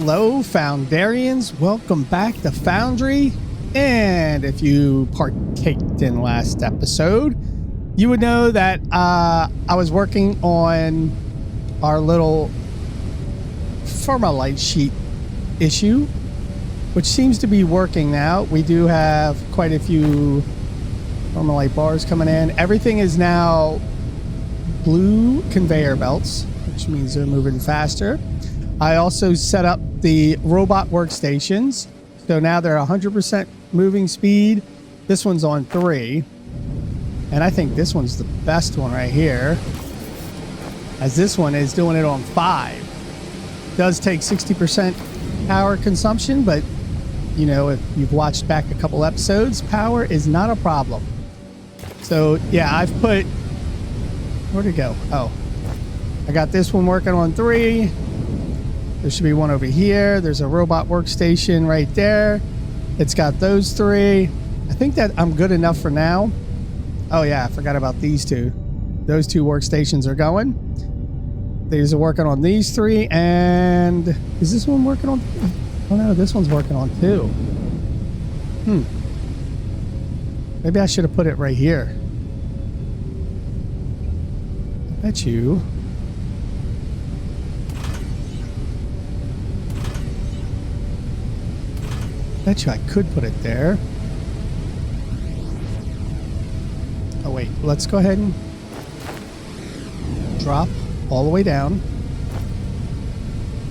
Hello, Foundarians. Welcome back to Foundry. And if you partaked in last episode, you would know that I was working on our little Olumite sheet issue, which seems to be working now. We do have quite a few Olumite bars coming in. Everything is now Blue Conveyor Belts, which means they're moving faster. I also set up the robot workstations. So now they're 100% moving speed. This one's on 3. And I think this one's the best one right here, as this one is doing it on 5. Does take 60% power consumption, but you know, if you've watched back a couple episodes, power is not a problem. So yeah, I've put, where'd it go? Oh, I got this one working on 3. There should be one over here. There's a robot workstation right there. It's got those 3. I think that I'm good enough for now. Oh yeah, I forgot about these 2. Those 2 workstations are going. These are working on these 3. And is this one working on? Oh no, this one's working on 2. Maybe I should have put it right here. I bet you. Bet you I could put it there. Oh wait, let's go ahead and drop all the way down.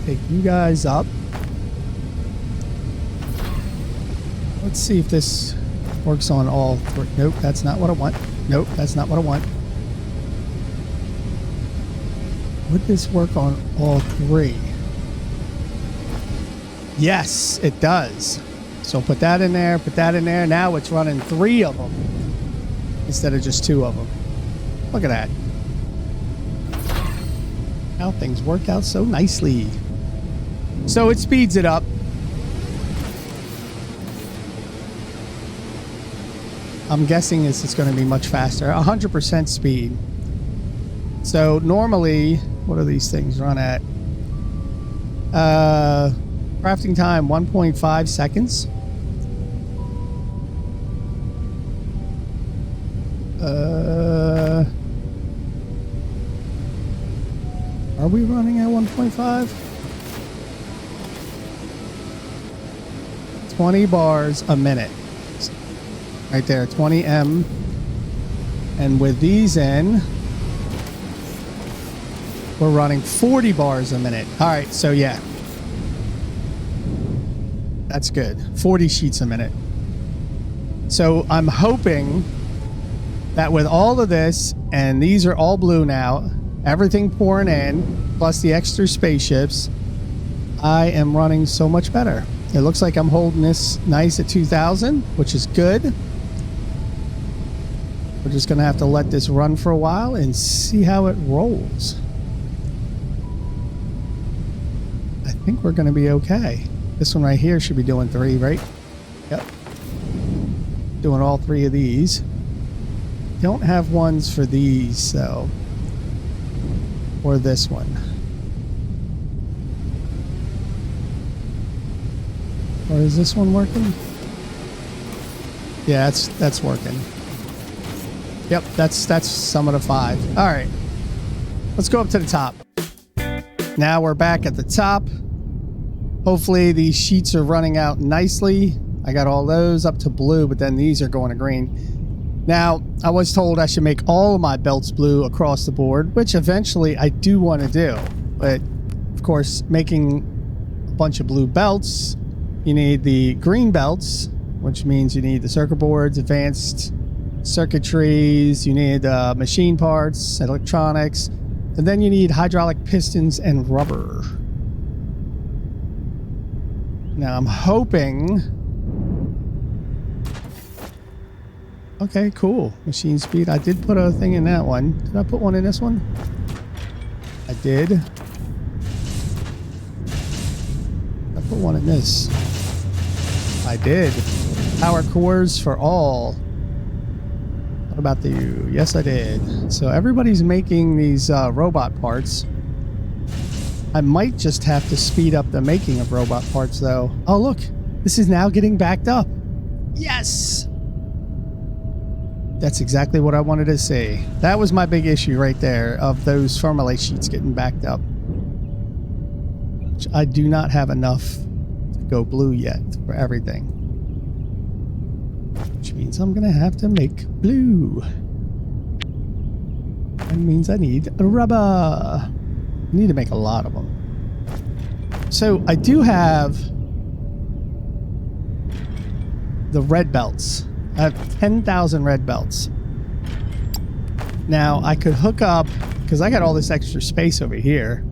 Take you guys up. Let's see if this works on all 3. Nope, that's not what I want. Nope, that's not what I want. Would this work on all 3? Yes, it does. So put that in there, put that in there. Now it's running 3 of them instead of just 2 of them. Look at that. How things work out so nicely. So it speeds it up. I'm guessing this is going to be much faster. 100% speed. So normally, what do these things run at? Crafting time 1.5 seconds. Are we running at 1.5? 20 bars a minute. Right there, 20 M. And with these in, we're running 40 bars a minute. All right, so yeah. That's good. 40 sheets a minute. So I'm hoping that with all of this, and these are all blue now, everything pouring in, plus the extra spaceships, I am running so much better. It looks like I'm holding this nice at 2,000, which is good. We're just going to have to let this run for a while and see how it rolls. I think we're going to be okay. This one right here should be doing 3, right? Yep. Doing all 3 of these. Don't have ones for these, so. Or this one. Or is this one working? Yeah, that's working. Yep, that's some of the 5. All right. Let's go up to the top. Now we're back at the top. Hopefully these sheets are running out nicely. I got all those up to blue, but then these are going to green. Now, I was told I should make all of my belts blue across the board, which eventually I do want to do. But, of course, making a bunch of blue belts, you need the green belts, which means you need the circuit boards, advanced circuitries, you need machine parts, electronics, and then you need hydraulic pistons and rubber. Now I'm hoping. Okay, cool. Machine speed. I did put a thing in that one. Did I put one in this one? I did. I put one in this. I did. Power cores for all. What about you? Yes, I did. So everybody's making these robot parts. I might just have to speed up the making of robot parts, though. Oh, look. This is now getting backed up. Yes! That's exactly what I wanted to see. That was my big issue right there, of those formulate sheets getting backed up. Which I do not have enough to go blue yet for everything. Which means I'm going to have to make blue. That means I need rubber. I need to make a lot of them. So I do have the red belts. I have 10,000 red belts. Now I could hook up, because I got all this extra space over here.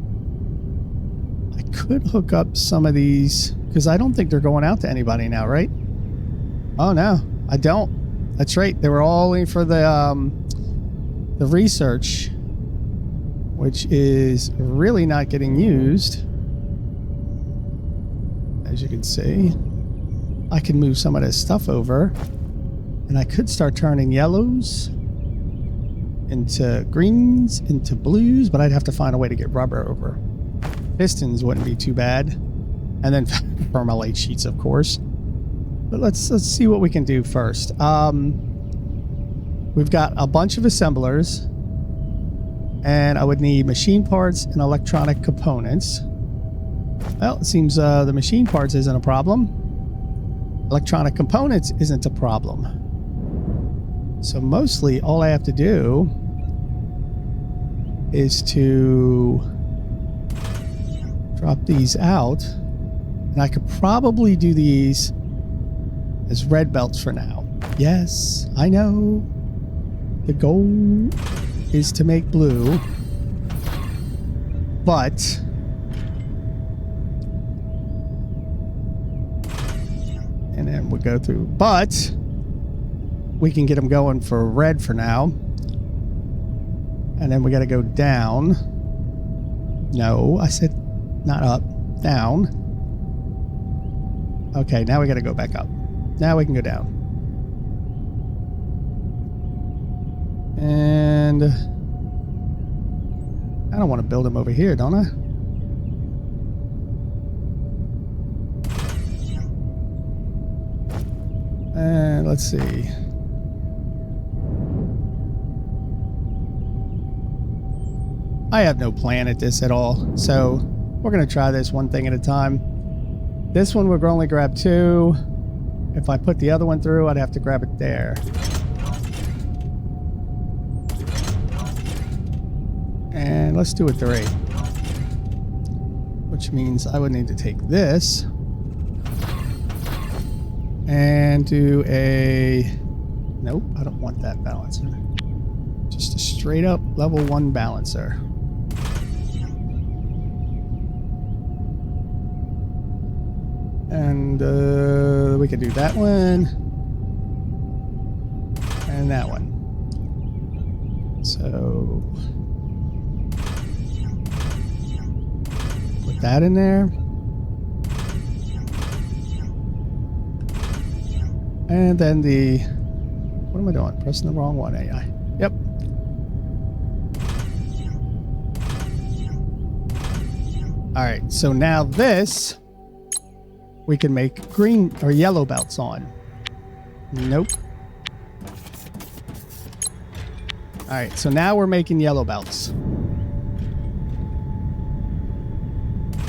I could hook up some of these, because I don't think they're going out to anybody now, right? Oh no, I don't. That's right. They were all in for the research, which is really not getting used. As you can see, I can move some of this stuff over, and I could start turning yellows into greens, into blues, but I'd have to find a way to get rubber over. Pistons wouldn't be too bad. And then permalate sheets, of course. But let's see what we can do first. We've got a bunch of assemblers, and I would need machine parts and electronic components. Well, it seems the machine parts isn't a problem. Electronic components isn't a problem. So mostly all I have to do is to drop these out, and I could probably do these as red belts for now. Yes, I know. The goal is to make blue, but and then we'll go through, but we can get them going for red for now. And then we got to go down. No, I said not up, down. Okay, now we got to go back up. Now we can go down. And I don't want to build them over here, don't I? And let's see. I have no plan at this at all, so we're going to try this one thing at a time. This one we'll only grab 2. If I put the other one through, I'd have to grab it there. And let's do a 3. Which means I would need to take this and do a... Nope, I don't want that balancer. Just a straight up level 1 balancer. And we can do that one and that one. So put that in there. And then the, what am I doing? Pressing the wrong one, AI. Yep. All right, so now this we can make green or yellow belts on. Nope. All right, so now we're making yellow belts.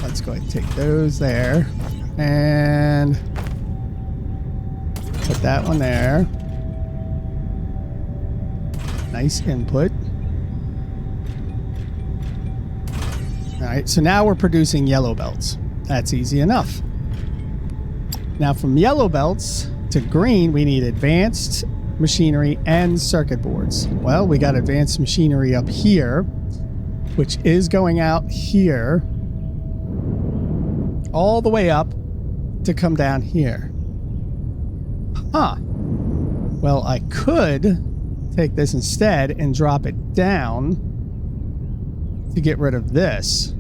Let's go ahead and take those there and put that one there. Nice input. All right, so now we're producing yellow belts. That's easy enough. Now from yellow belts to green, we need advanced machinery and circuit boards. Well, we got advanced machinery up here, which is going out here all the way up to come down here. Huh. Well, I could take this instead and drop it down to get rid of this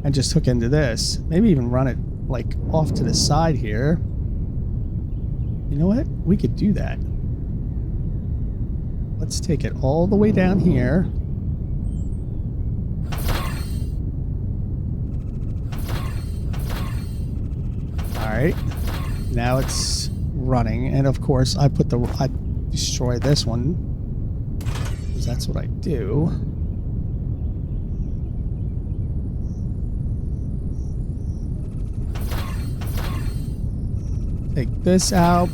and just hook into this. Maybe even run it like off to the side here. You know what? We could do that. Let's take it all the way down here. right. Now it's running. And of course, I destroy this one. Because that's what I do. Take this out.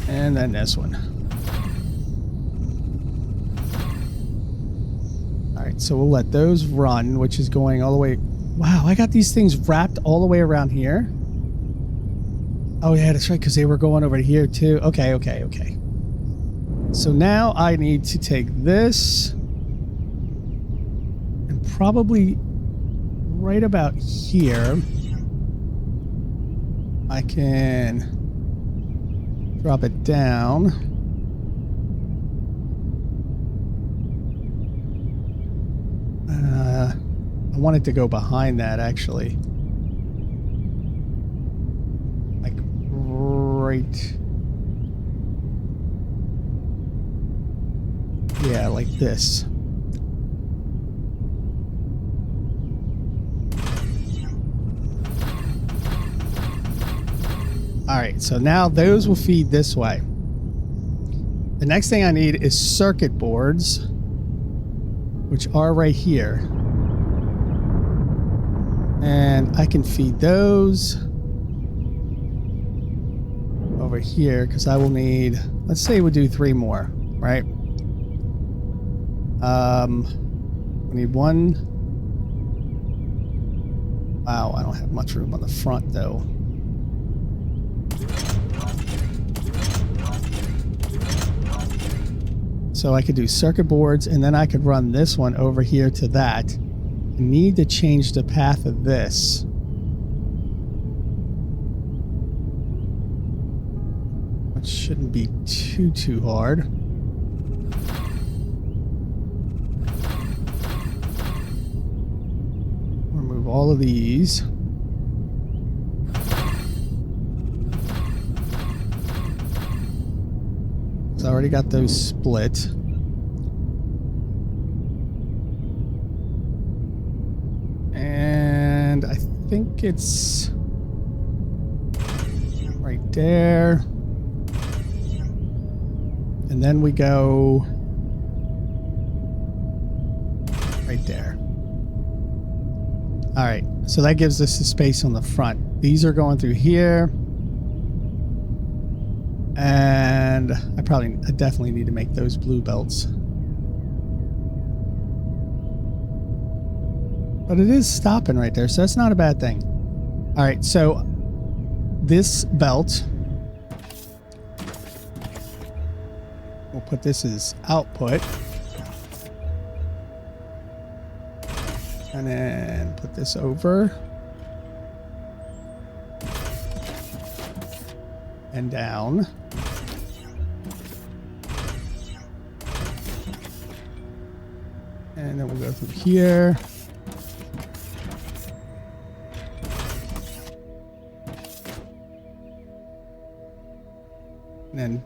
And then this one. All right, so we'll let those run, which is going all the way. Wow, I got these things wrapped all the way around here. Oh yeah, that's right, because they were going over here too. Okay. So now I need to take this and probably right about here, I can drop it down. I want it to go behind that, actually. Like right... Yeah, like this. Alright, so now those will feed this way. The next thing I need is circuit boards, which are right here. And I can feed those over here, because I will need, let's say we'll do 3 more, right? We need 1. Wow, I don't have much room on the front, though. So I could do circuit boards, and then I could run this one over here to that. I need to change the path of this. Which shouldn't be too hard. Remove all of these. So I already got those split. And I think it's right there. And then we go right there. All right, so that gives us the space on the front. These are going through here. And I definitely need to make those blue belts. But it is stopping right there, so that's not a bad thing. All right, so this belt, we'll put this as output. And then put this over. And down. And then we'll go through here. And then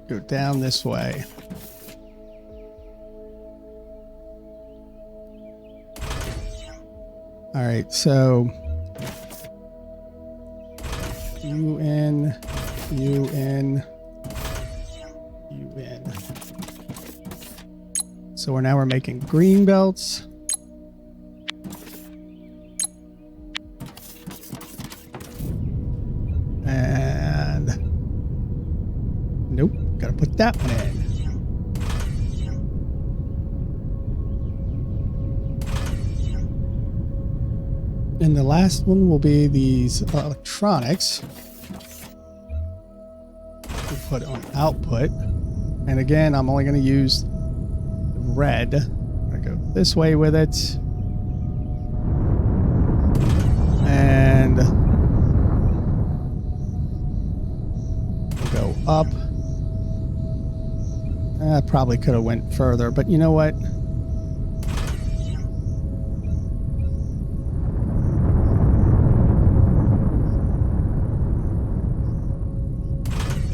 go down this way. All right, so you in. So we're making green belts. And nope, gotta put that one in. And the last one will be these electronics. We'll put on output. And again, I'm only going to use red. I'm going to go this way with it. And we'll go up. I probably could have went further, but you know what?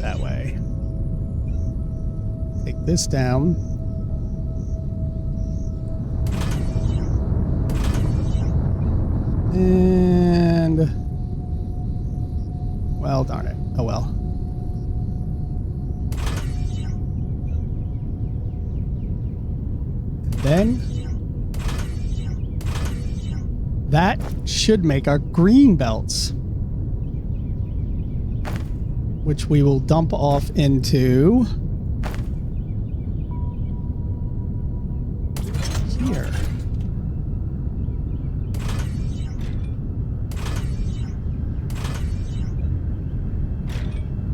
That way. Take this down. then that should make our green belts, which we will dump off into here.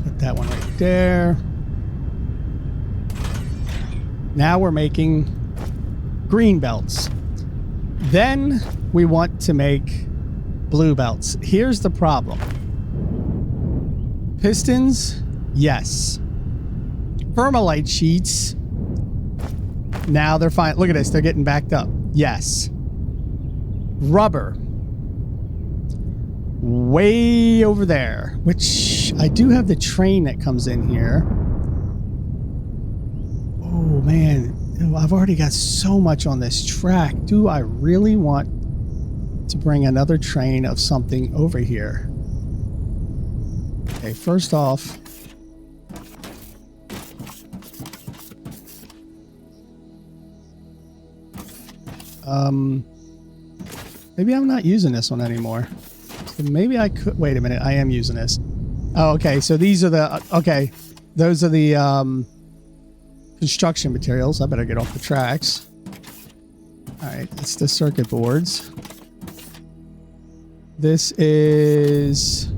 Put that one right there. Now we're making green belts. Then we want to make blue belts. Here's the problem. Pistons, yes. Thermalite sheets, now they're fine. Look at this, they're getting backed up. Yes. Rubber, way over there, which I do have the train that comes in here. Oh man, I've already got so much on this track. Do I really want to bring another train of something over here? Okay, first off, maybe I'm not using this one anymore. So maybe I could, wait a minute, I am using this. Oh, okay, so these are the, okay, those are the construction materials. I better get off the tracks. All right, that's the circuit boards. This is...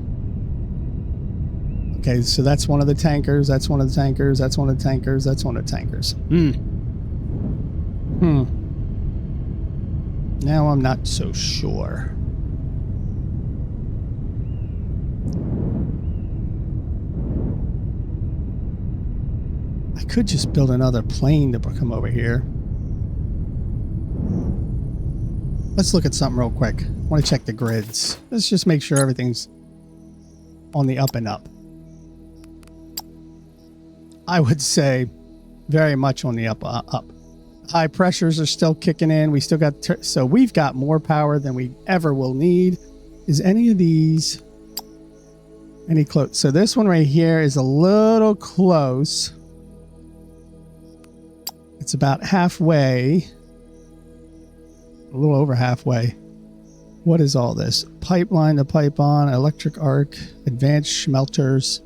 Okay, so that's one of the tankers, that's one of the tankers, that's one of the tankers, that's one of the tankers. Now I'm not so sure. I could just build another plane to come over here. Let's look at something real quick. I want to check the grids. Let's just make sure everything's on the up and up. I would say very much on the up. High pressures are still kicking in. We still got, so we've got more power than we ever will need. Is any of these any close? So this one right here is a little close. It's about halfway, a little over halfway. What is all this? Pipeline to pipe on, electric arc, advanced smelters.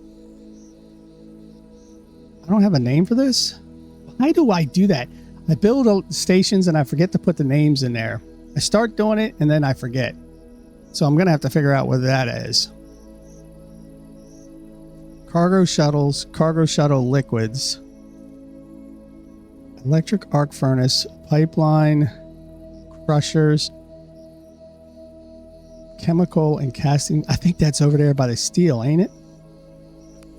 I don't have a name for this. Why do I do that? I build stations and I forget to put the names in there. I start doing it and then I forget. So I'm going to have to figure out what that is. Cargo shuttles, cargo shuttle liquids, electric arc furnace, pipeline, crushers, chemical and casting. I think that's over there by the steel, ain't it?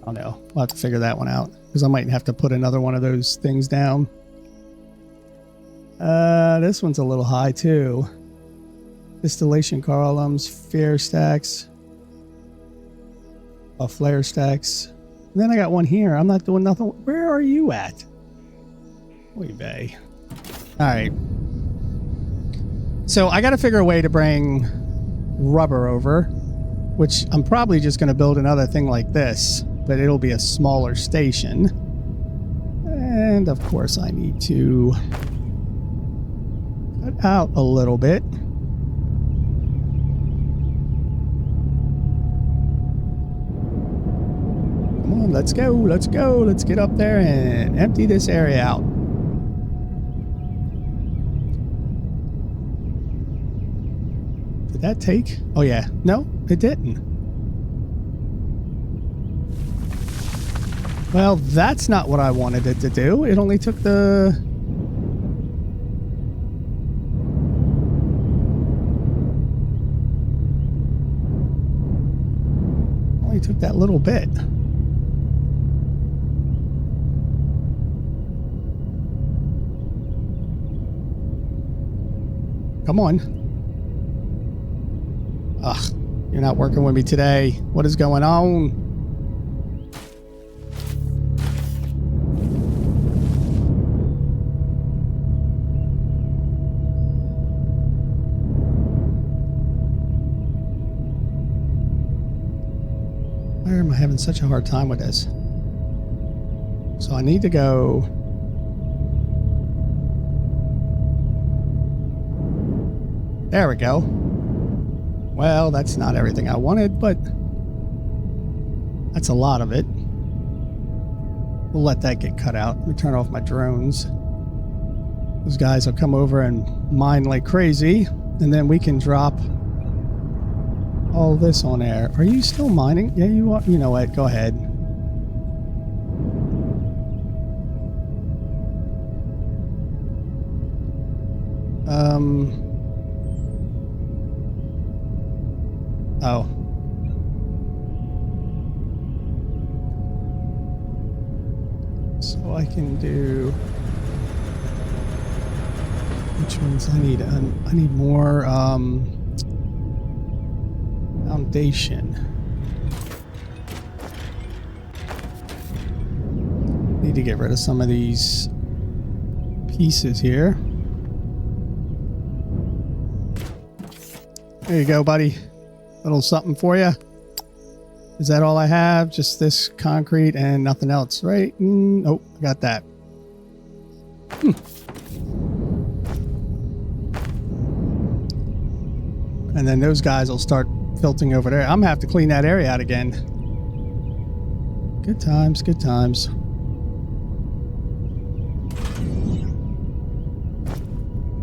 I don't know. We'll have to figure that one out because I might have to put another one of those things down. This one's a little high too. Distillation columns, flare stacks. Flare stacks. And then I got one here. I'm not doing nothing. Where are you at? Oy vey. All right. So I got to figure a way to bring rubber over, which I'm probably just going to build another thing like this, but it'll be a smaller station. And of course I need to cut out a little bit. Come on, let's go, let's go. Let's get up there and empty this area out. Did that take? Oh yeah. No, it didn't. Well, that's not what I wanted it to do. It only took the... Only took that little bit. Come on. Ugh, you're not working with me today. What is going on? Why am I having such a hard time with this? So I need to go... There we go. Well, that's not everything I wanted, but that's a lot of it. We'll let that get cut out. Let me turn off my drones. Those guys will come over and mine like crazy, and then we can drop all this on air. Are you still mining? Yeah, you are. You know what? Go ahead. Oh. So I can do... Which ones I need? I need more, foundation. Need to get rid of some of these pieces here. There you go, buddy. Little something for you. Is that all I have? Just this concrete and nothing else, right? Oh, I got that. And then those guys will start filtering over there. I'm gonna have to clean that area out again. Good times, good times.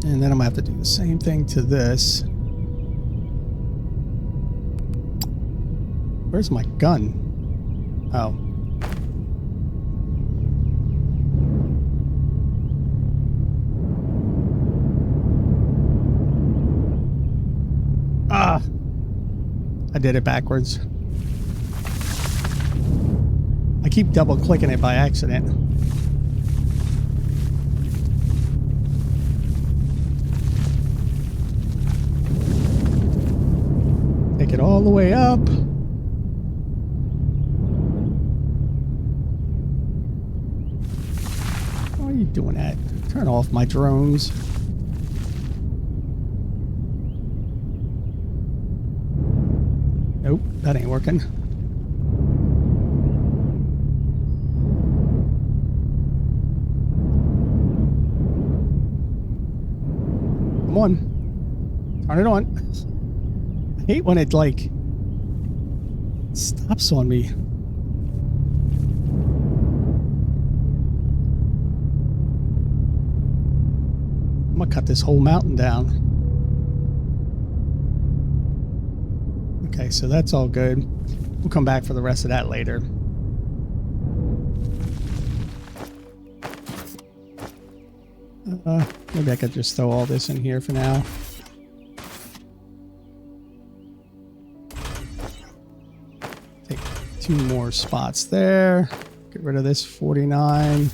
And then I'm gonna have to do the same thing to this. Where's my gun? Oh. Ah! I did it backwards. I keep double clicking it by accident. Take it all the way up. Why are you doing that? Turn off my drones. Nope, that ain't working. Come on. Turn it on. I hate when it, like, stops on me. I'm gonna cut this whole mountain down. Okay, so that's all good. We'll come back for the rest of that later. Maybe I could just throw all this in here for now. Take 2 more spots there. Get rid of this 49.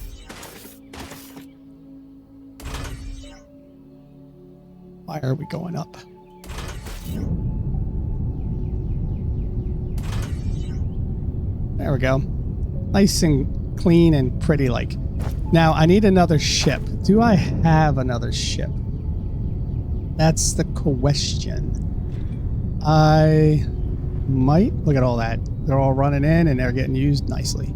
Why are we going up? There we go. Nice and clean and pretty like. Now, I need another ship. Do I have another ship? That's the question. I might. Look at all that. They're all running in and they're getting used nicely.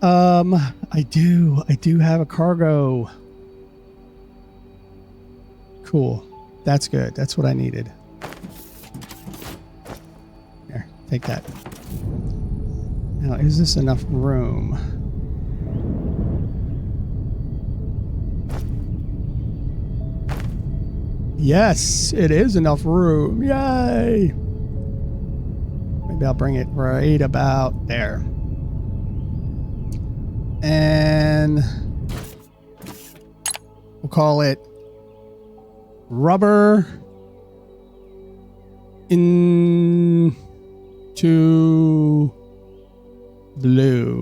I do have a cargo. Cool. That's good. That's what I needed. Here, take that. Now, is this enough room? Yes, it is enough room. Yay! Maybe I'll bring it right about there. And we'll call it rubber into blue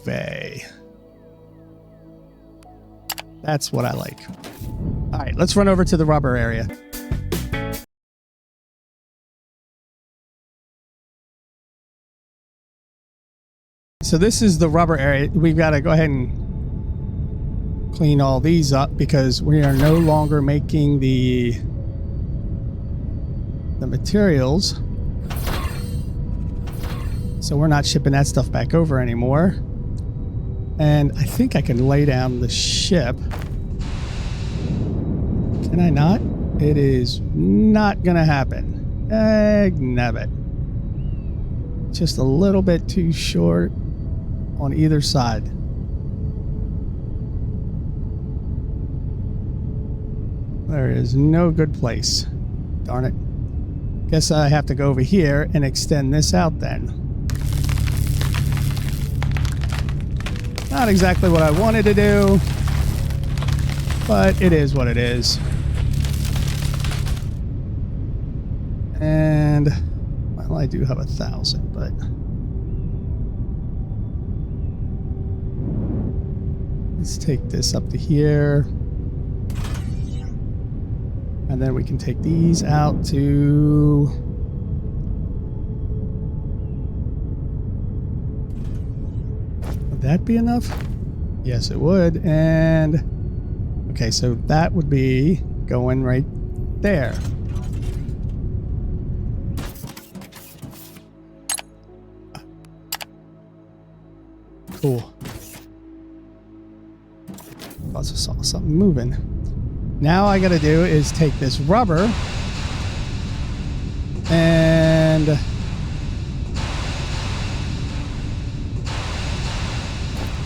vey. That's what I like. All right, let's run over to the rubber area. So this is the rubber area. We've got to go ahead and clean all these up because we are no longer making the materials. So we're not shipping that stuff back over anymore. And I think I can lay down the ship. Can I not? It is not gonna happen. Nabbit. Just a little bit too short on either side. There is no good place. Darn it. Guess I have to go over here and extend this out then. Not exactly what I wanted to do, but it is what it is. And, well, I do have 1,000, but... let's take this up to here. And then we can take these out to... would that be enough? Yes, it would. And... okay, so that would be going right there. Cool. Also saw something moving. Now I gotta do is take this rubber and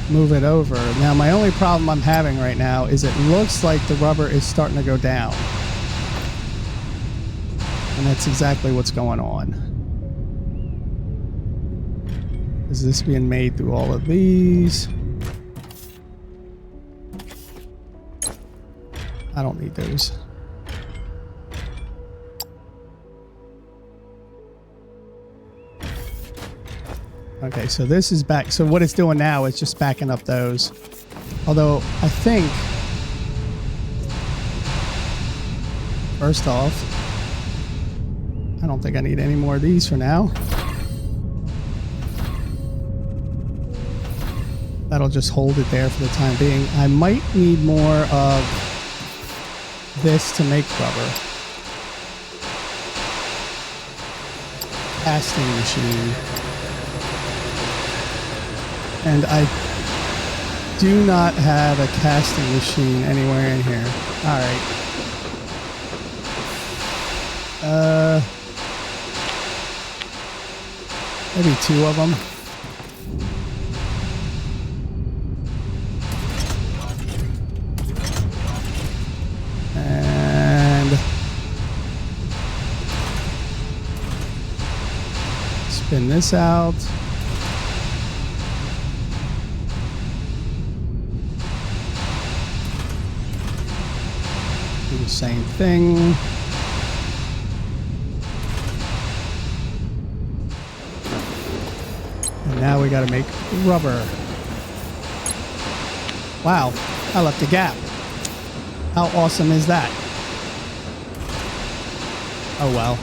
move it over. Now my only problem I'm having right now is it looks like the rubber is starting to go down. And that's exactly what's going on. Is this being made through all of these? I don't need those. Okay, so this is back. So what it's doing now is just backing up those. Although I think, first off, I don't think I need any more of these for now. That'll just hold it there for the time being. I might need more of this to make rubber. Casting machine. And I do not have a casting machine anywhere in here. Alright. Maybe 2 of them. Spin this out. Do the same thing. And now we got to make rubber. Wow, I left a gap. How awesome is that? Oh well.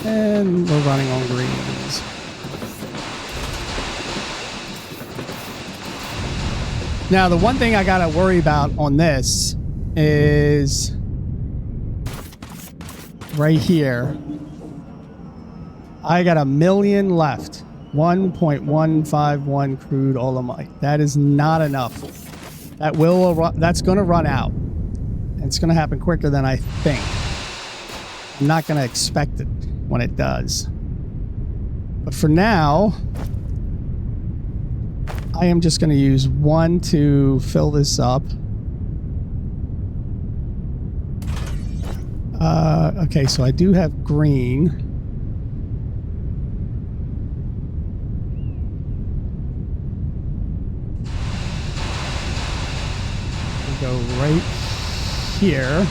And we're running on greens. Now, the one thing I got to worry about on this is right here. I got 1 million left. 1.151 crude Olumite. That is not enough. That's going to run out. And it's going to happen quicker than I think. I'm not going to expect it when it does. But for now, I am just going to use 1 to fill this up. Okay, so I do have green. We'll go right here.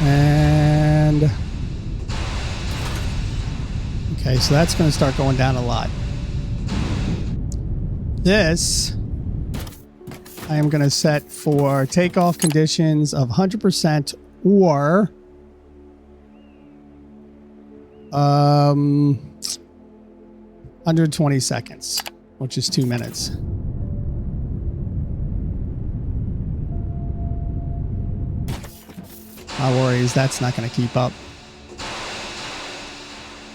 And okay, so that's going to start going down a lot. This I am going to set for takeoff conditions of 100% or 120 seconds, which is 2 minutes. My worry is that's not going to keep up.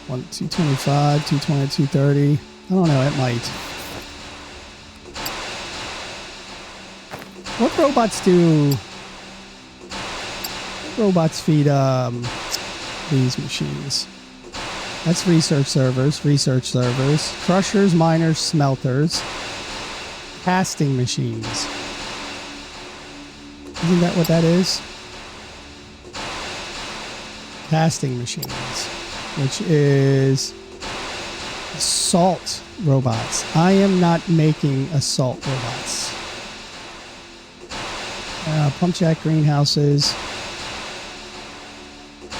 225, 220, 230. I don't know, it might. What robots do? What robots feed these machines? That's research servers, crushers, miners, smelters, casting machines. Isn't that what that is? Casting machines, which is assault robots. I am not making assault robots. Pump jack greenhouses.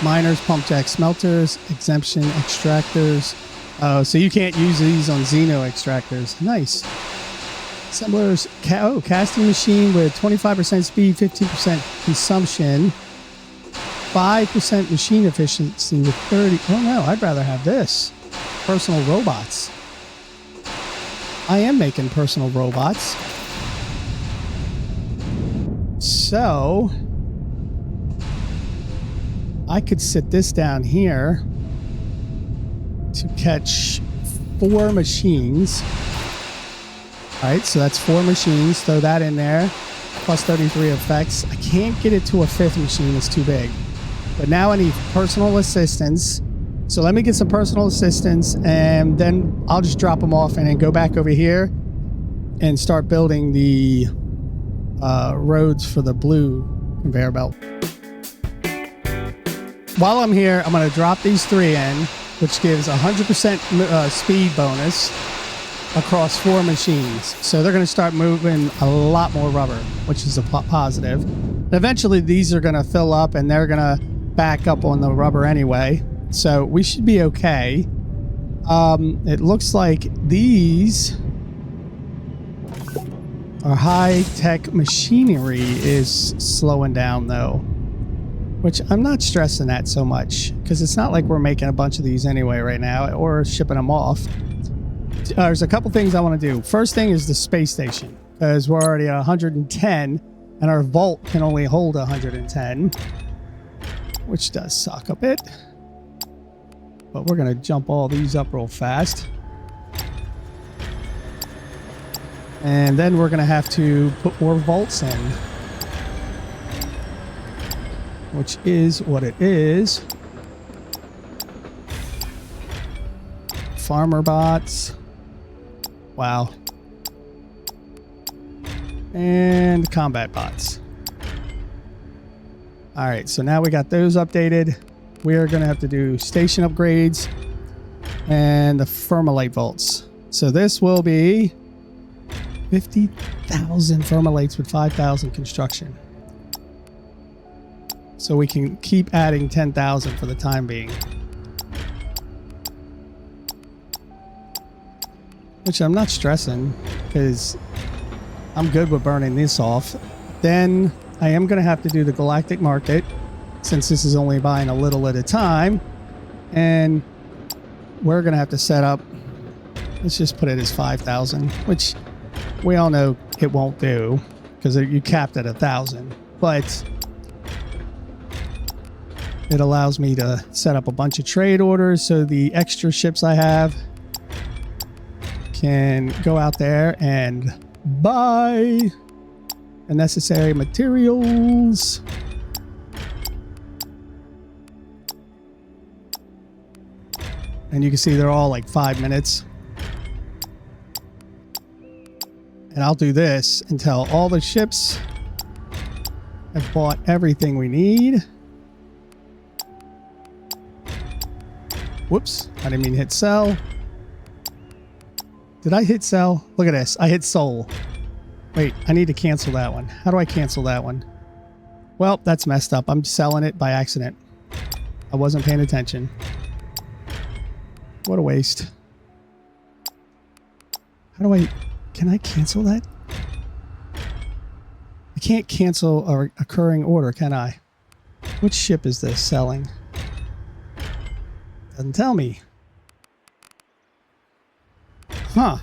Miners, pump jack smelters, exemption extractors. Oh, so you can't use these on Xeno extractors. Nice. Assemblers, casting machine with 25% speed, 15% consumption, 5% machine efficiency with 30. Oh no, I'd rather have this. Personal robots. I am making personal robots. So I could sit this down here to catch 4 machines. All right, so that's 4 machines. Throw that in there. Plus 33 effects. I can't get it to a 5th machine. It's too big. But now I need personal assistance. So let me get some personal assistance, and then I'll just drop them off and then go back over here and start building the roads for the blue conveyor belt. While I'm here, I'm going to drop these 3 in, which gives 100% speed bonus across 4 machines. So they're going to start moving a lot more rubber, which is a positive. Eventually, these are going to fill up, and they're going to back up on the rubber anyway. So we should be okay. It looks like these are high-tech machinery is slowing down, though. Which I'm not stressing that so much, because it's not like we're making a bunch of these anyway right now, or shipping them off. There's a couple things I want to do. First thing is the space station, because we're already at 110, and our vault can only hold 110, which does suck a bit. But we're going to jump all these up real fast. And then we're going to have to put more vaults in, which is what it is. Farmer bots. Wow. And combat bots. All right, so now we got those updated. We are going to have to do station upgrades and the Thermalite vaults. So this will be 50,000 Thermalites with 5,000 construction. So we can keep adding 10,000 for the time being. Which I'm not stressing, because I'm good with burning this off. Then I am going to have to do the galactic market, since this is only buying a little at a time. And we're going to have to set up, let's just put it as 5,000, which we all know it won't do, because you capped at 1,000. But it allows me to set up a bunch of trade orders, so the extra ships I have can go out there and buy the necessary materials. And you can see they're all like 5 minutes. And I'll do this until all the ships have bought everything we need. Whoops, I didn't mean to hit sell. Did I hit sell? Look at this, I hit sold. Wait, I need to cancel that one. How do I cancel that one? Well, that's messed up. I'm selling it by accident. I wasn't paying attention. What a waste. How do I... Can I cancel that? I can't cancel a occurring order, can I? Which ship is this selling? Doesn't tell me. Huh.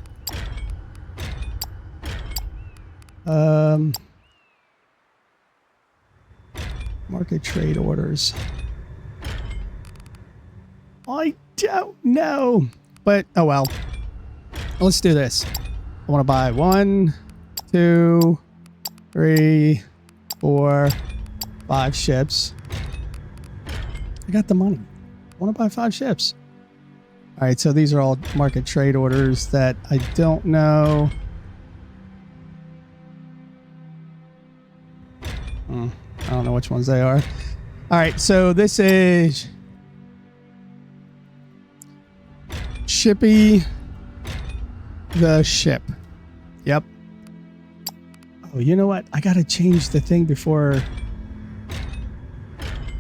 Market trade orders. I don't know. But, oh well. Let's do this. I want to buy 1, 2, 3, 4, 5 ships. I got the money. I want to buy 5 ships. All right, so these are all market trade orders that I don't know. I don't know which ones they are. All right, so this is Shippy the ship. Yep. Oh, you know what? I got to change the thing before.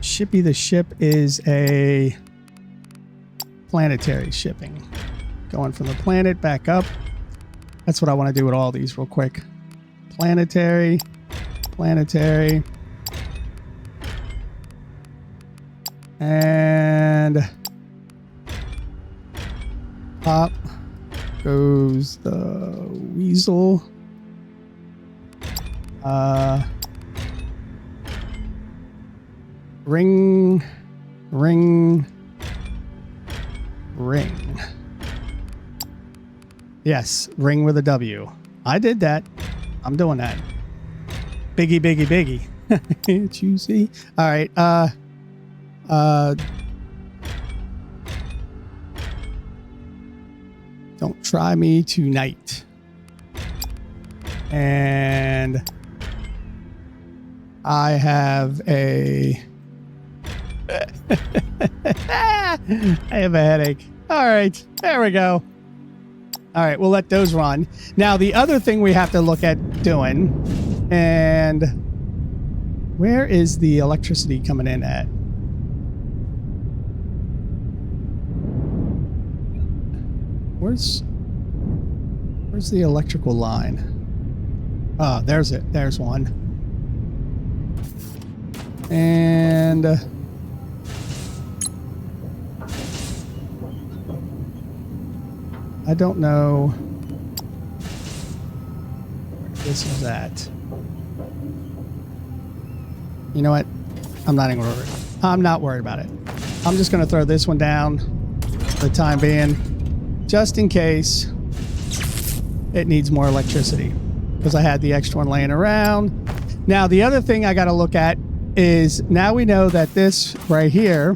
Shippy the ship is a planetary shipping. Going from the planet back up. That's what I want to do with all these real quick. Planetary. Planetary. And up goes the weasel. Ring. Yes, ring with a W. I did that. I'm doing that. Biggie. Can't you see? All right. Don't try me tonight. And I have a I have a headache. All right, there we go. All right, we'll let those run. Now, the other thing we have to look at doing, and where is the electricity coming in at? Where's the electrical line? Oh, there's it. There's one. And I don't know where this is at. You know what? I'm not even worried. I'm not worried about it. I'm just going to throw this one down for the time being, just in case it needs more electricity, because I had the extra one laying around. Now, the other thing I got to look at is, now we know that this right here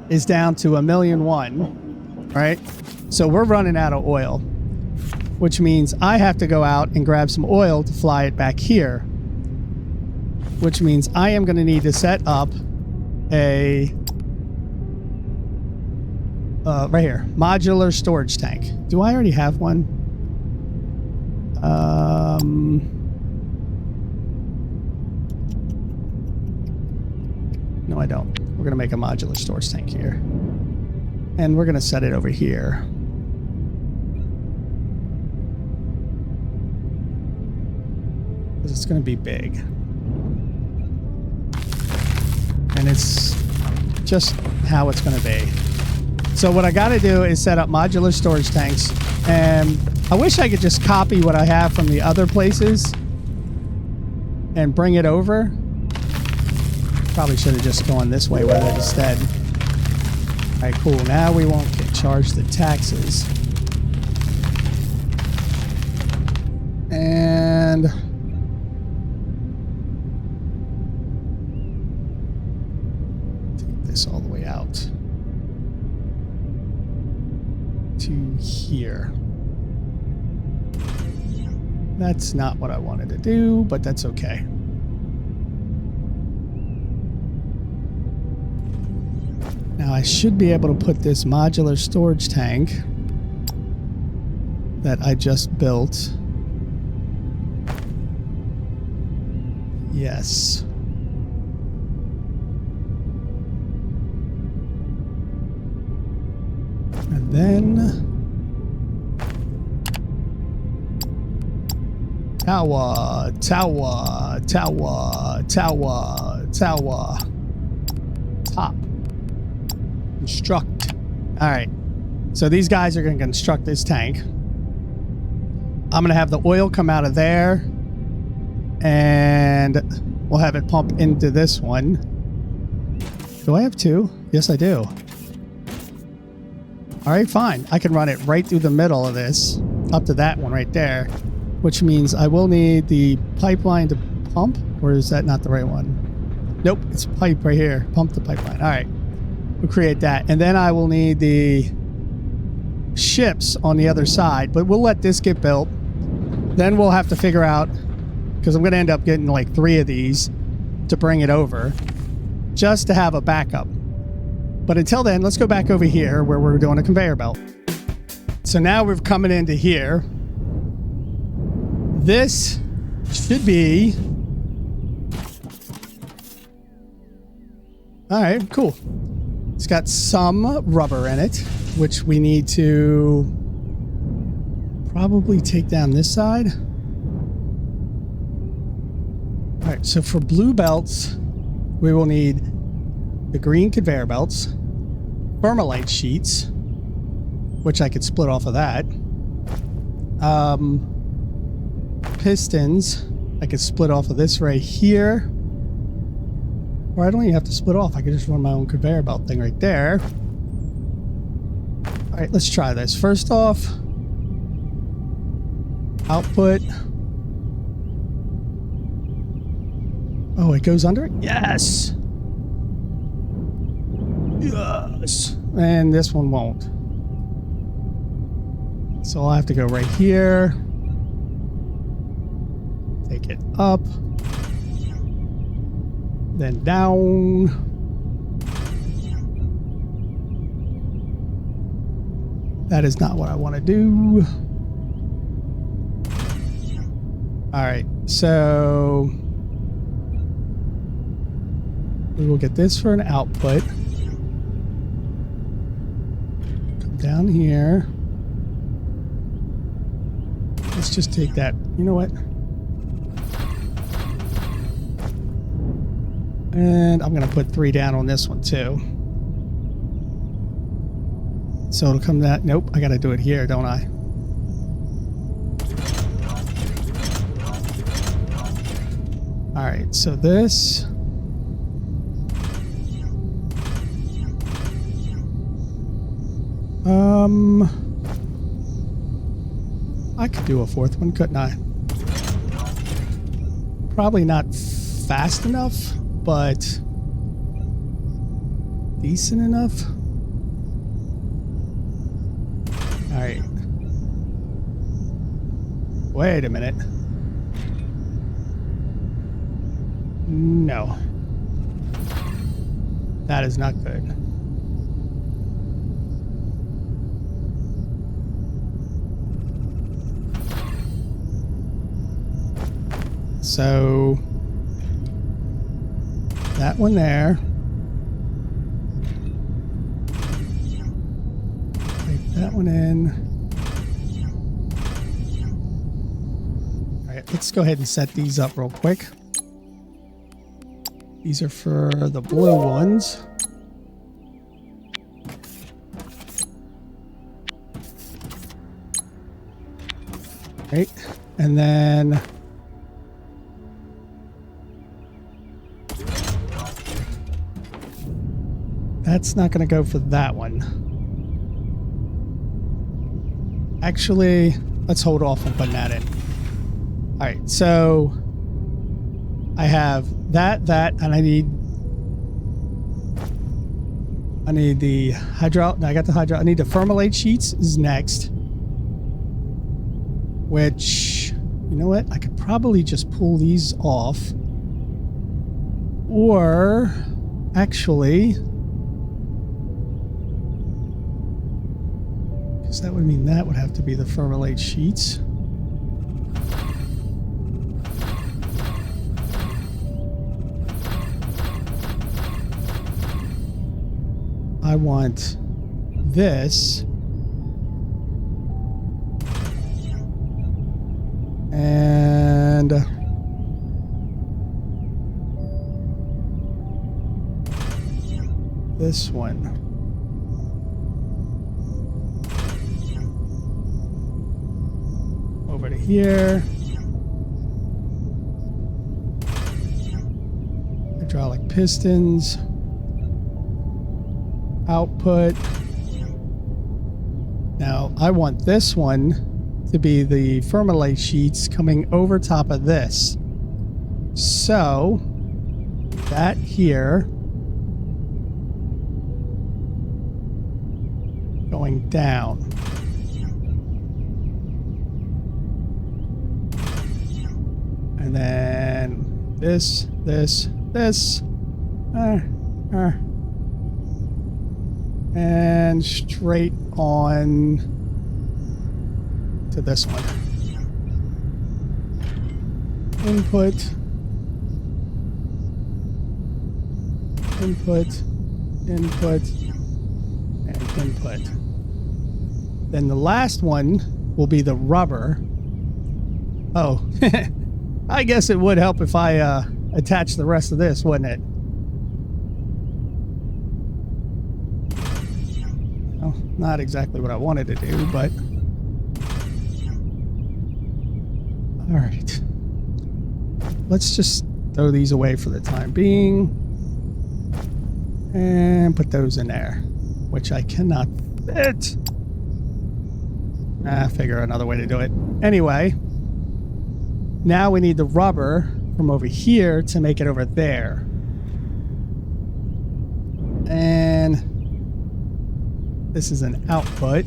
is down to 1,000,001, right? So we're running out of oil, which means I have to go out and grab some oil to fly it back here, which means I am going to need to set up a right here, modular storage tank. Do I already have one? No, I don't. We're going to make a modular storage tank here. And we're going to set it over here. Because it's going to be big. And it's just how it's going to be. So what I got to do is set up modular storage tanks. And I wish I could just copy what I have from the other places and bring it over. Probably should have just gone this way with it instead. All right, cool. Now we won't get charged the taxes. And take this all the way out to here. That's not what I wanted to do, but that's okay. Now I should be able to put this modular storage tank that I just built. Yes. And then tower. Top. Construct. All right. So these guys are going to construct this tank. I'm going to have the oil come out of there. And we'll have it pump into this one. Do I have two? Yes, I do. All right, fine. I can run it right through the middle of this, up to that one right there. which means I will need the pipeline to pump, or is that not the right one? Nope, it's pipe right here. Pump the pipeline. All right, we'll create that. And then I will need the ships on the other side, but we'll let this get built. Then we'll have to figure out, because I'm going to end up getting like 3 of these to bring it over, just to have a backup. But until then, let's go back over here where we're doing a conveyor belt. So now we're coming into here. This should be... All right, cool. It's got some rubber in it, which we need to probably take down this side. All right, so for blue belts, we will need the green conveyor belts, Thermalite sheets, which I could split off of that. Pistons, I could split off of this right here. Or I don't even have to split off. I could just run my own conveyor belt thing right there. All right, let's try this. First off, output. Oh, it goes under it? Yes! Yes! And this one won't. So I'll have to go right here. Take it up. Then down. That is not what I want to do. All right, so we will get this for an output. Come down here. Let's just take that. You know what? And I'm going to put 3 down on this one too. So it'll come that. Nope, I got to do it here, don't I? All right, so this. I could do a 4th one, couldn't I? Probably not fast enough, but decent enough. All right. Wait a minute. No. That is not good. So that one there. Take that one in. All right, let's go ahead and set these up real quick. These are for the blue ones. Right, and then that's not going to go for that one. Actually, let's hold off on putting that in. All right, so I have that, and I need the hydro. No, I got the hydro. I need the Thermalite sheets is next. Which, you know what? I could probably just pull these off. Or, actually, because that would mean that would have to be the Thermalite sheets. I want this. And this one. Over to here. Hydraulic pistons. Output. Now I want this one to be the Firmalite sheets coming over top of this. So that here going down. And then this. And straight on to this one. Input, and input. Then the last one will be the rubber. Oh, I guess it would help if I attach the rest of this, wouldn't it? Well, not exactly what I wanted to do, but... All right. Let's just throw these away for the time being. And put those in there, which I cannot fit. Figure another way to do it. Anyway, now we need the rubber from over here to make it over there. And this is an output.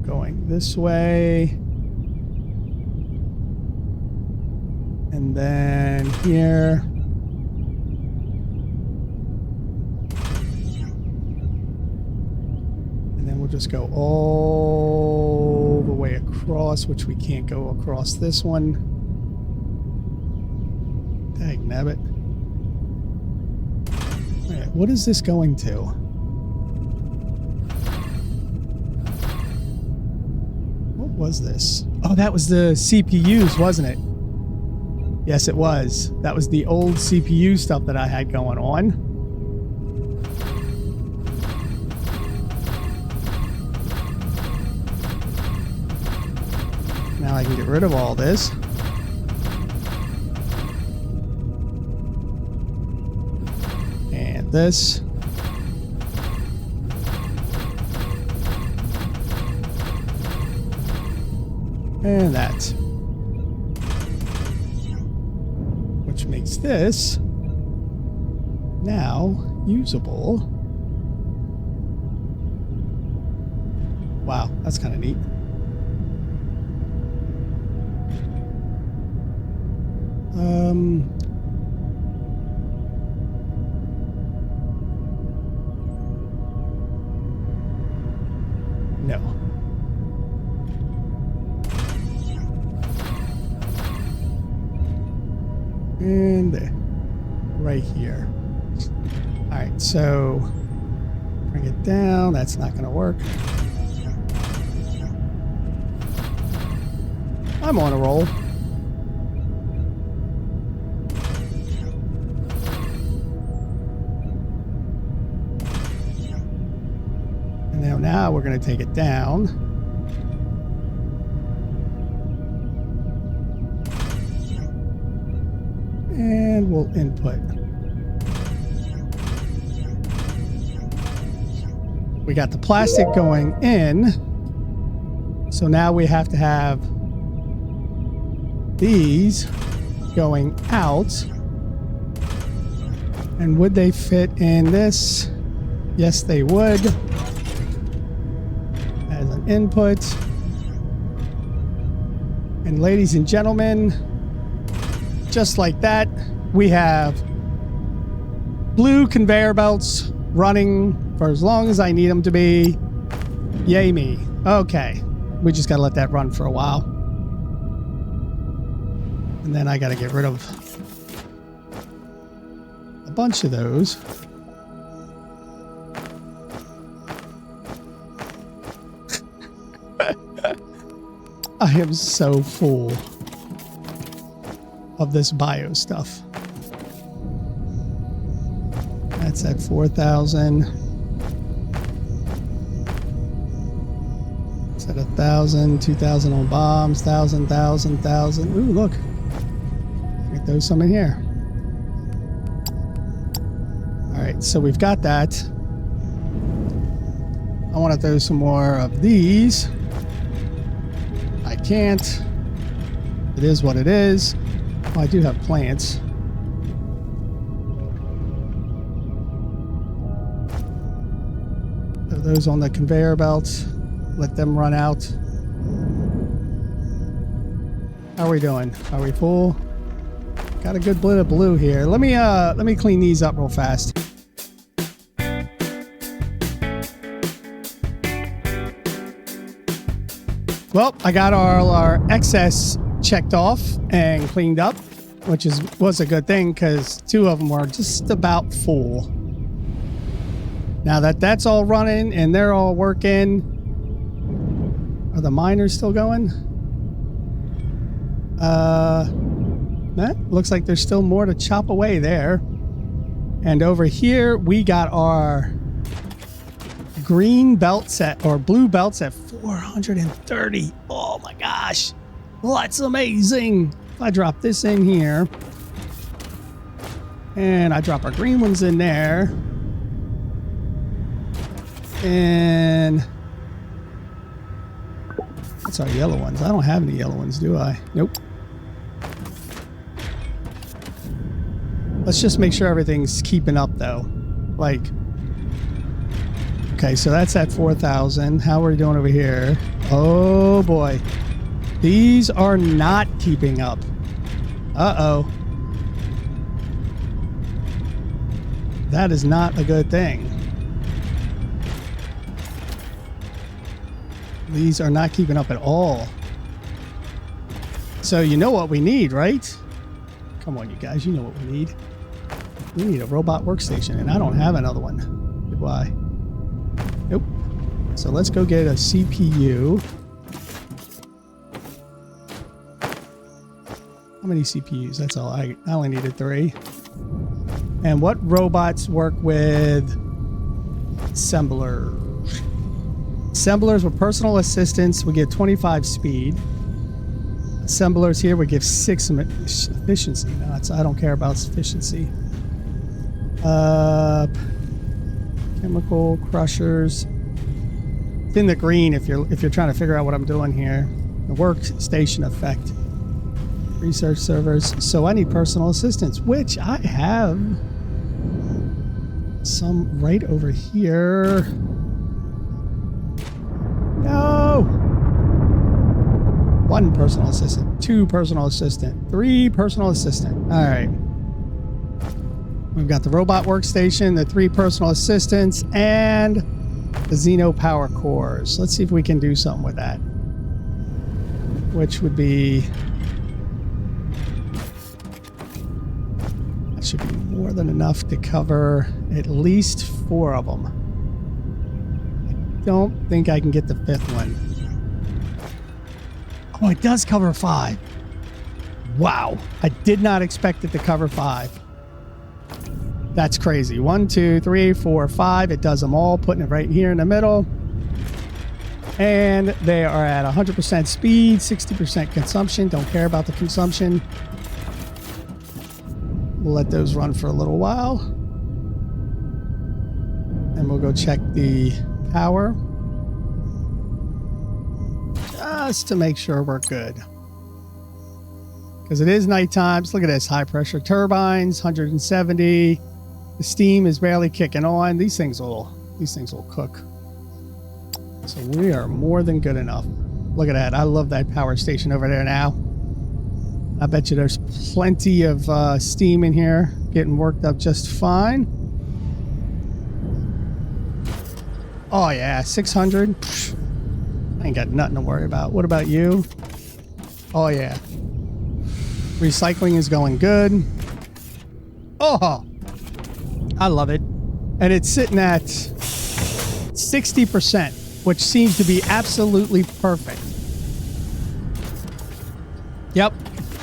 Going this way. And then here. And then we'll just go all the way across, which we can't go across this one. Dagnabbit. All right, what is this going to? What was this? Oh, that was the CPUs, wasn't it? Yes, it was. That was the old CPU stuff that I had going on. Now I can get rid of all this. And this. And that. Which makes this now usable. Wow, that's kind of neat. No. And right here. All right, so bring it down. That's not going to work. I'm on a roll. And now we're going to take it down. And we'll input. We got the plastic going in. So now we have to have these going out. And would they fit in this? Yes, they would. As an input. And ladies and gentlemen, just like that, we have Blue Conveyor Belts running for as long as I need them to be. Yay me. Okay. We just got to let that run for a while. And then I got to get rid of a bunch of those. I am so full of this bio stuff. That's at 4,000. It's at 1,000, 2,000 on bombs, 1,000, 1,000, 1,000. Ooh, look. I can throw some in here. All right, so we've got that. I want to throw some more of these. I can't. It is what it is. Oh, I do have plants. Throw those on the conveyor belts. Let them run out. How are we doing? Are we full? Got a good bit of blue here. Let me clean these up real fast. Well, I got all our excess checked off and cleaned up, which was a good thing because 2 of them were just about full. Now that that's all running and they're all working, are the miners still going? Looks like there's still more to chop away there. And over here, we got our green belt set or blue belts at 430. Oh my gosh. That's amazing. If I drop this in here and I drop our green ones in there and that's our yellow ones. I don't have any yellow ones, do I? Nope. Let's just make sure everything's keeping up though. Like, okay, so that's at 4,000. How are we doing over here? Oh boy. These are not keeping up. Uh-oh. That is not a good thing. These are not keeping up at all. So you know what we need, right? Come on, you guys, you know what we need. We need a robot workstation, and I don't have another one. Do I? Nope. So let's go get a CPU. How many CPUs? That's all. I only needed 3. And what robots work with assemblers? Assemblers with personal assistance, we get 25 speed. Assemblers here would give 6 efficiency. No, I don't care about efficiency. Chemical crushers. It's in the green if you're trying to figure out what I'm doing here. The workstation effect. Research servers. So I need personal assistance, which I have some right over here. No. 1 personal assistant, 2 personal assistant, 3 personal assistant. All right. We've got the robot workstation, the 3 personal assistants, and the Xeno power cores. Let's see if we can do something with that. Which would be... that should be more than enough to cover at least 4 of them. I don't think I can get the 5th one. Oh, it does cover 5. Wow. I did not expect it to cover 5. That's crazy. 1, 2, 3, 4, 5. It does them all, putting it right here in the middle. And they are at 100% speed, 60% consumption. Don't care about the consumption. We'll let those run for a little while. And we'll go check the power. Just to make sure we're good. Because it is nighttime. So look at this. High pressure turbines, 170. The steam is barely kicking on. These things will cook. So we are more than good enough. Look at that. I love that power station over there now. I bet you there's plenty of steam in here getting worked up just fine. Oh yeah, 600. I ain't got nothing to worry about. What about you? Oh yeah. Recycling is going good. Oh, I love it. And it's sitting at 60%, which seems to be absolutely perfect. Yep.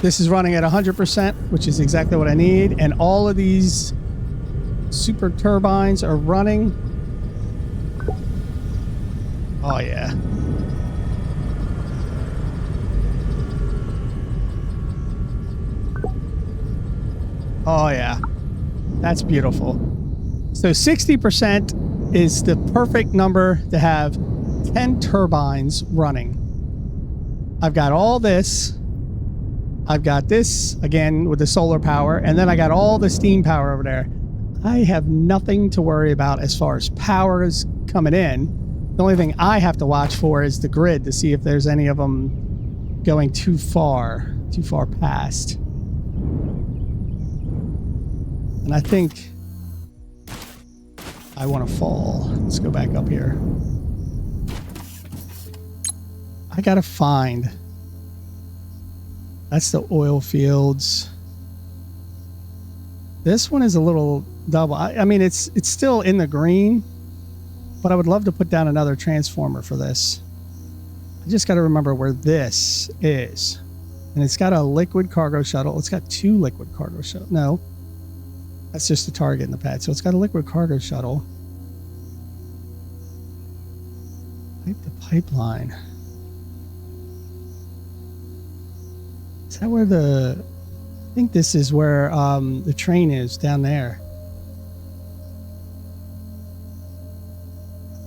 This is running at 100%, which is exactly what I need. And all of these super turbines are running. Oh, yeah. Oh, yeah. That's beautiful. So 60%, is the perfect number to have 10 turbines running. I've got all this. I've got this, again, with the solar power, and then I got all the steam power over there. I have nothing to worry about as far as power is coming in. The only thing I have to watch for is the grid to see if there's any of them going too far past. And I think I want to fall. Let's go back up here. I gotta find. That's the oil fields. This one is a little double. I mean, it's still in the green, but I would love to put down another transformer for this. I just got to remember where this is. And it's got a liquid cargo shuttle. It's got 2 liquid cargo shuttles. No, that's just the target in the pad. So it's got a liquid cargo shuttle. Pipe the pipeline. Is that where the... I think this is where the train is, down there.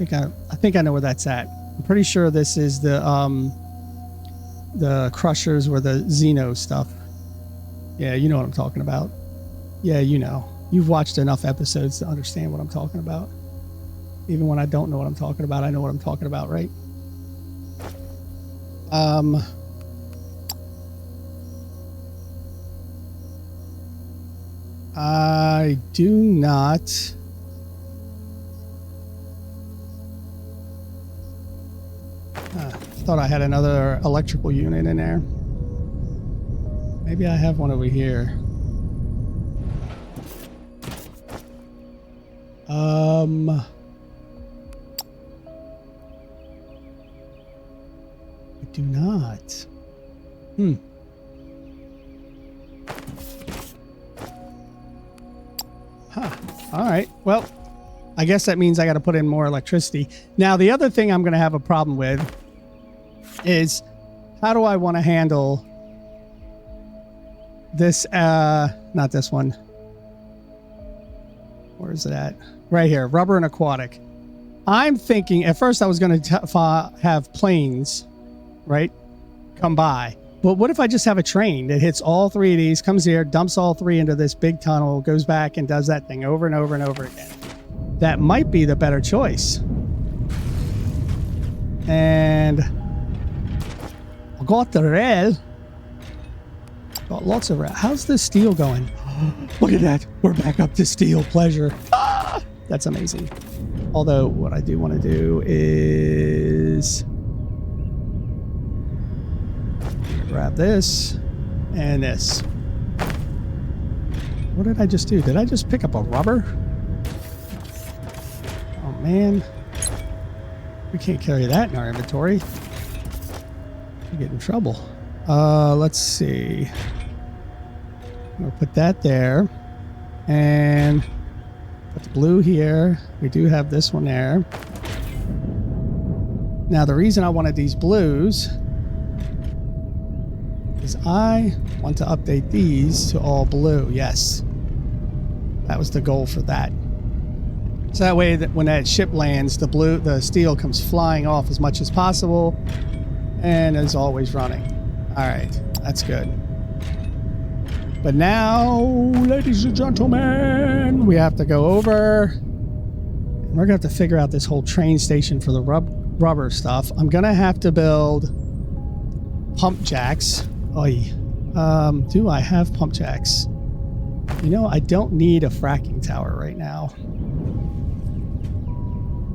I think I know where that's at. I'm pretty sure this is the crushers where the Xeno stuff. Yeah, you know what I'm talking about. Yeah, you know. You've watched enough episodes to understand what I'm talking about. Even when I don't know what I'm talking about, I know what I'm talking about, right? I do not. Thought I had another electrical unit in there. Maybe I have one over here. I do not. Huh. All right. Well, I guess that means I got to put in more electricity. Now, the other thing I'm going to have a problem with is how do I want to handle this? Not this one. Where is it at? Right here. Rubber and aquatic. I'm thinking at first I was going to have planes, right, come by. But what if I just have a train that hits all 3 of these, comes here, dumps all 3 into this big tunnel, goes back and does that thing over and over and over again? That might be the better choice. And I got the rail. Got lots of rail. How's the steel going? Look at that. We're back up to steel pleasure. Ah, that's amazing. Although what I do want to do is grab this and this. What did I just do? Did I just pick up a rubber? Oh man. We can't carry that in our inventory. We get in trouble. Let's see. I'm gonna put that there and put the blue here. We do have this one there. Now the reason I wanted these blues is I want to update these to all blue. Yes, that was the goal for that. So that way that when that ship lands, the steel comes flying off as much as possible and is always running. All right, that's good. But now, ladies and gentlemen, we have to go over. And we're gonna have to figure out this whole train station for the rubber stuff. I'm gonna have to build pump jacks. Oy. Do I have pump jacks? You know, I don't need a fracking tower right now.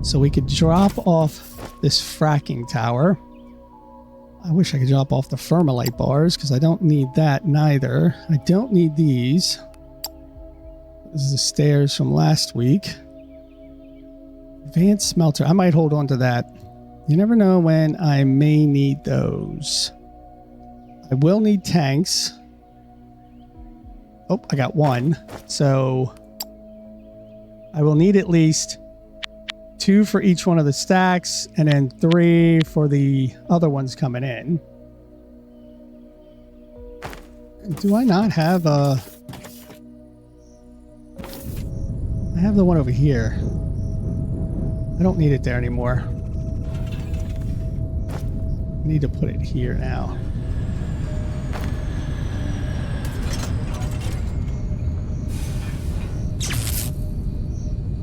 So we could drop off this fracking tower. I wish I could drop off the Fermilite bars because I don't need that neither. I don't need these. This is the stairs from last week. Advanced smelter. I might hold on to that. You never know when I may need those. I will need tanks. Oh, I got one. So I will need at least 2 for each one of the stacks and then 3 for the other ones coming in. Do I not have a... I have the one over here. I don't need it there anymore. I need to put it here now.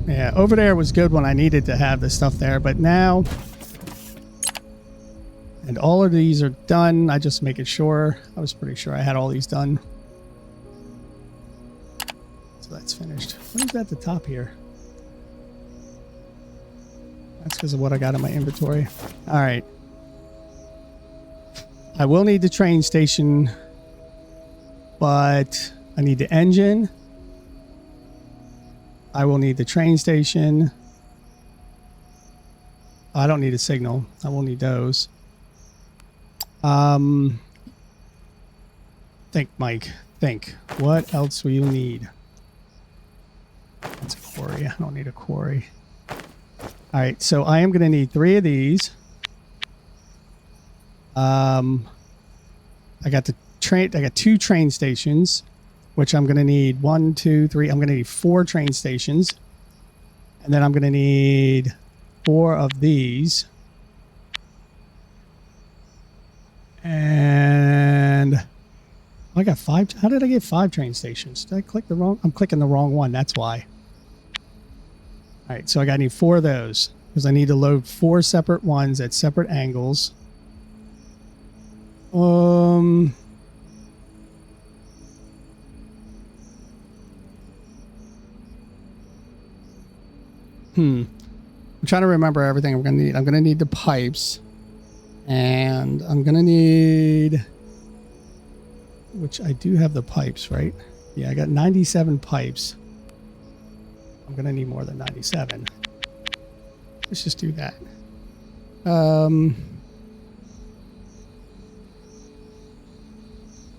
Yeah, over there was good when I needed to have the stuff there, but now... And all of these are done. I just making sure. I was pretty sure I had all these done. So that's finished. What is at the top here? That's because of what I got in my inventory. All right. I will need the train station, but I need the engine. I will need the train station. I don't need a signal. I will need those. Think, Mike. Think. What else will you need? That's a quarry. I don't need a quarry. All right, so I am going to need 3 of these. I got the train. I got 2 train stations, which I'm going to need 1, 2, 3. I'm going to need 4 train stations, and then I'm going to need 4 of these. And I got 5. How did I get 5 train stations? Did I click the wrong? I'm clicking the wrong one. That's why. All right, so I got to need 4 of those because I need to load 4 separate ones at separate angles. I'm trying to remember everything I'm going to need. I'm going to need the pipes, and I'm going to need, which I do have the pipes, right? Yeah, I got 97 pipes. I'm going to need more than 97. Let's just do that.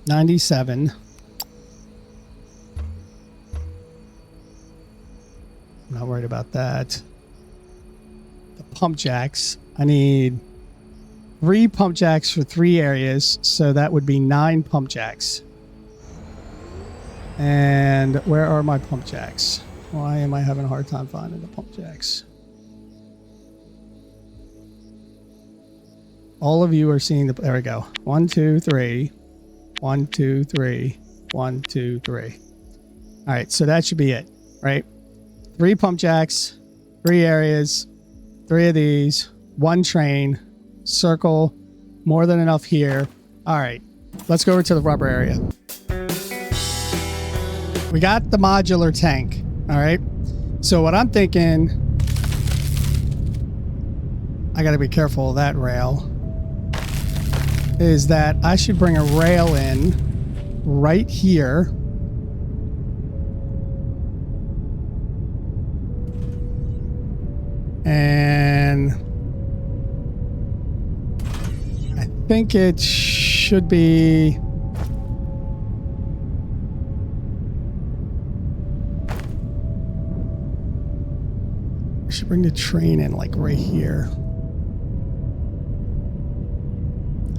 97. I'm not worried about that. The pump jacks. I need 3 pump jacks for 3 areas, so that would be 9 pump jacks. And where are my pump jacks? Why am I having a hard time finding the pump jacks? All of you are seeing the... There we go. 1, 2, 3. 1, 2, 3. 1, 2, 3. All right, so that should be it, right? 3 pump jacks, 3 areas, 3 of these, 1 train, circle, more than enough here. All right, let's go over to the rubber area. We got the modular tank, all right? So what I'm thinking, I got to be careful of that rail, is that I should bring a rail in right here. And I think it should be... I should bring the train in like right here.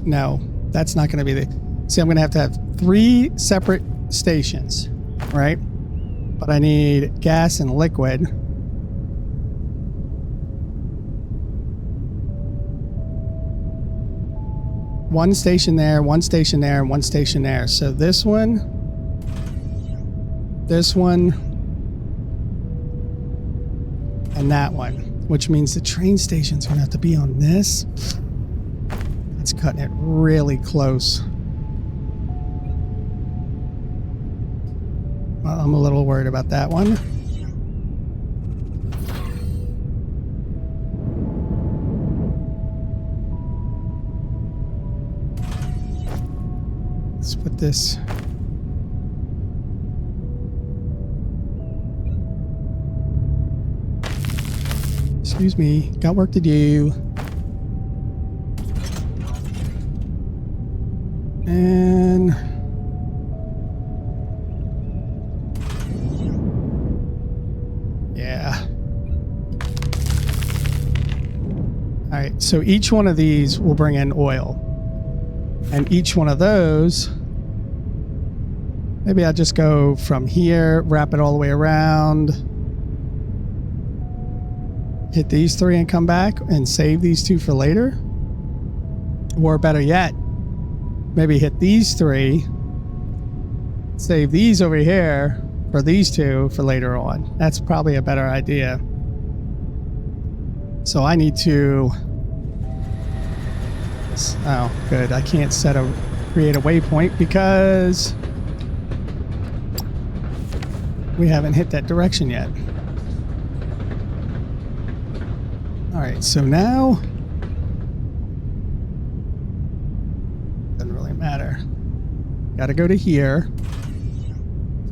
No, that's not going to be the... See, I'm going to have 3 separate stations, right? But I need gas and liquid. One station there, 1 station there, and 1 station there. So this one, and that one, which means the train station's going to have to be on this. That's cutting it really close. Well, I'm a little worried about that one. Let's put this. Excuse me, got work to do. And yeah. All right, so each one of these will bring in oil. And each one of those, maybe I'll just go from here, wrap it all the way around. hit these 3 and come back and save these 2 for later. Or better yet, maybe hit these 3, save these over here for these 2 for later on. That's probably a better idea. So I need to... Oh, good. I can't create a waypoint because we haven't hit that direction yet. All right, so now doesn't really matter. Got to go to here,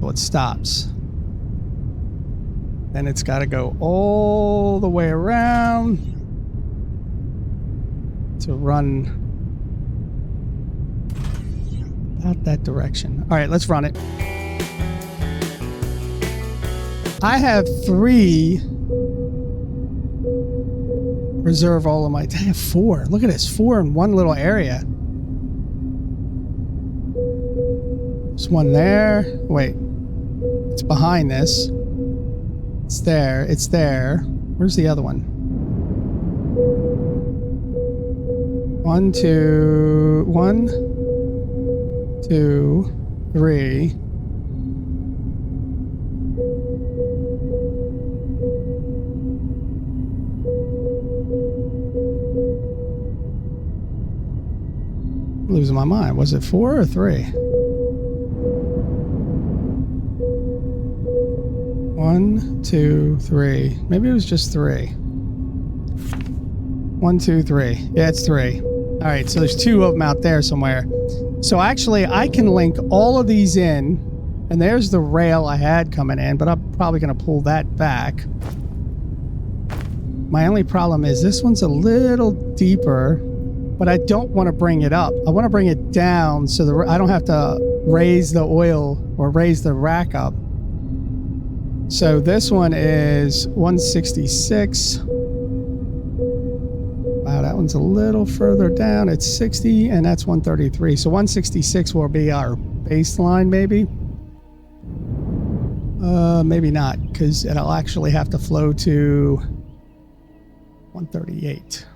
so it stops. Then it's got to go all the way around to run about that direction. All right, let's run it. I have 3 reserve Olumite. I have 4. Look at this, 4 in one little area. There's one there. Wait, it's behind this. It's there. It's there. Where's the other one? 1, 2, 1, 2, 3. I'm losing my mind. Was it 4 or 3? 1, 2, 3. Maybe it was just 3. 1, 2, 3. Yeah, it's 3. All right, so there's 2 of them out there somewhere. So actually, I can link all of these in, and there's the rail I had coming in, but I'm probably going to pull that back. My only problem is this one's a little deeper, but I don't want to bring it up. I want to bring it down so I don't have to raise the oil or raise the rack up. So this one is 166. Wow, that one's a little further down. It's 60, and that's 133. So 166 will be our baseline, maybe. Maybe not, because it'll actually have to flow to 138.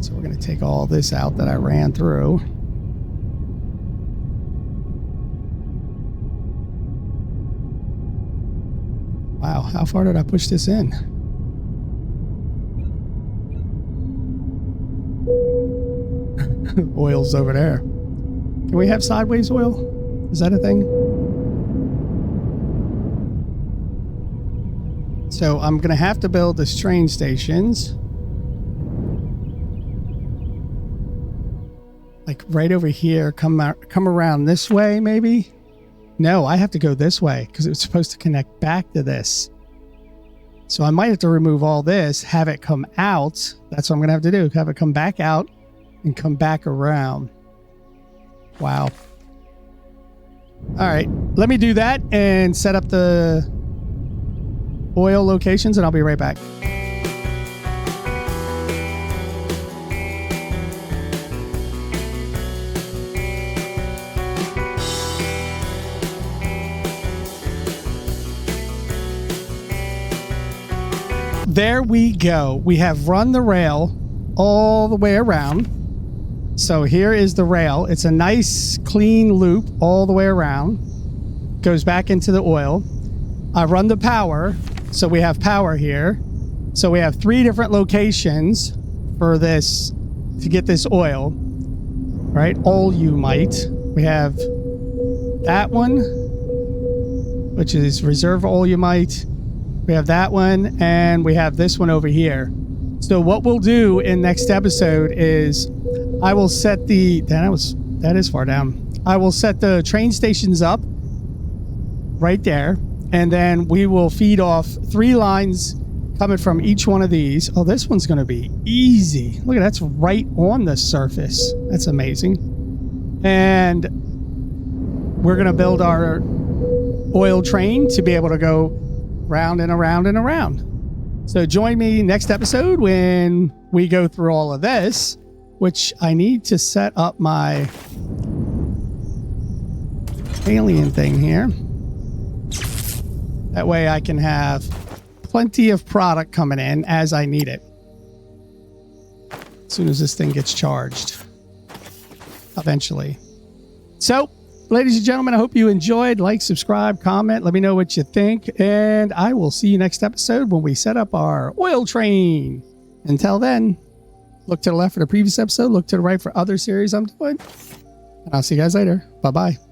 So we're going to take all this out that I ran through. Wow, how far did I push this in? Oil's over there. Can we have sideways oil? Is that a thing? So I'm going to have to build the train stations. Like right over here, come around this way maybe? No, I have to go this way because it was supposed to connect back to this. So I might have to remove all this, have it come out. That's what I'm going to have to do. Have it come back out and come back around. Wow. All right. Let me do that and set up the oil locations, and I'll be right back. There we go. We have run the rail all the way around. So here is the rail. It's a nice clean loop all the way around. Goes back into the oil. I run the power. So we have power here. So we have 3 different locations for this to get this oil. Right? Olumite. We have that one, which is reserve Olumite. We have that one, and we have this one over here. So what we'll do in next episode is I will set that is far down. I will set the train stations up right there, and then we will feed off 3 lines coming from each one of these. Oh, this one's going to be easy. Look at that's right on the surface. That's amazing. And we're going to build our oil train to be able to go round and around and around. So join me next episode when we go through all of this, which I need to set up my alien thing here. That way I can have plenty of product coming in as I need it. As soon as this thing gets charged. Eventually. So, ladies and gentlemen, I hope you enjoyed. Like, subscribe, comment. Let me know what you think. And I will see you next episode when we set up our oil train. Until then, look to the left for the previous episode. Look to the right for other series I'm doing. And I'll see you guys later. Bye-bye.